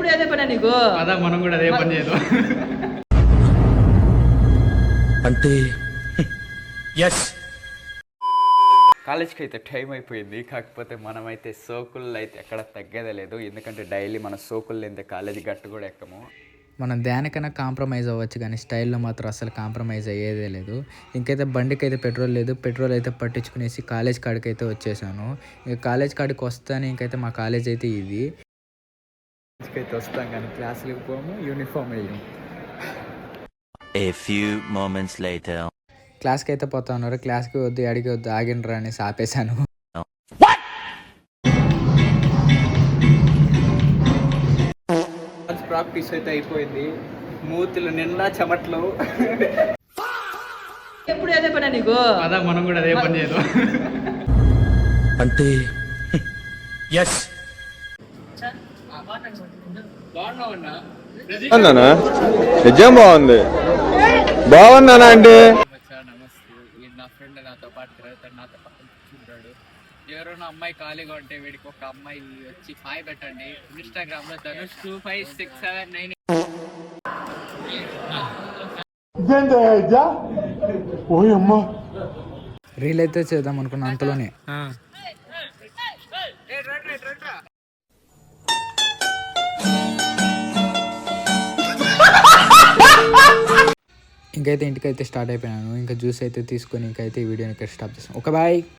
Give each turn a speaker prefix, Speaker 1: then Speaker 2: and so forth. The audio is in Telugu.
Speaker 1: ఎప్పుడు అదే పని నీకు
Speaker 2: అదా మనం కూడా అదే పని చేద్దాం
Speaker 3: అంటే ఎస్.
Speaker 4: కాలేజ్కి అయితే టైం అయిపోయింది. కాకపోతే మనమైతే సోకుల్లో అయితే ఎక్కడ తగ్గేదే లేదు. ఎందుకంటే డైలీ మన సోకులు లేనిదే కాలేజీ గట్టు కూడా ఎక్కము.
Speaker 5: మనం దేనికైనా కాంప్రమైజ్ అవ్వచ్చు కానీ స్టైల్లో మాత్రం అసలు కాంప్రమైజ్ అయ్యేదే లేదు. ఇంకైతే బండికి అయితే పెట్రోల్ లేదు. పెట్రోల్ అయితే పట్టించుకునేసి కాలేజ్ కాడికి అయితే వచ్చేసాను. ఇక కాలేజ్ కాడికి వస్తాను. ఇంకైతే మా కాలేజ్ అయితే ఇది.
Speaker 4: కాలేజ్కి అయితే వస్తాం కానీ క్లాసులకు పోము, uniform వేయము.
Speaker 3: A few moments later.
Speaker 5: క్లాస్కి అయితే పోతా ఉన్నారు. క్లాస్కి వద్దు, అడిగి వద్దు, ఆగిండ్రా అనేసి ఆపేశాను.
Speaker 4: ప్రాక్టీస్ అయితే అయిపోయింది. మూతులు నిండా చెమట్లు.
Speaker 1: ఎప్పుడు అదే పని నీకు
Speaker 2: అదా మనం కూడా అదే పని చేద్దాం
Speaker 3: అంటే ఎస్.
Speaker 6: అన్నానా నిజం బాగుంది బాగున్నానా అంటే
Speaker 2: నమస్తే. నా ఫ్రెండ్ నాతో పాటు తిరుగుతాడు, నాతో పాటు కూర్చుంటాడు. ఎవరైనా అమ్మాయి ఖాళీగా ఉంటే వీడికి ఒక అమ్మాయి వచ్చి హాయ్ పెట్టండి. ఇన్స్టాగ్రామ్ లో ధనుష్ 25679.
Speaker 5: రీల్ అయితే చేద్దాం అనుకున్నా అంతలోనే ఇంకైతే ఇంటికైతే స్టార్ట్ అయిపోయాను. ఇంకా జ్యూస్ అయితే తీసుకొని ఇంకైతే ఈ వీడియోని ఇక్కడ స్టాప్ చేస్తాను. Okay bye.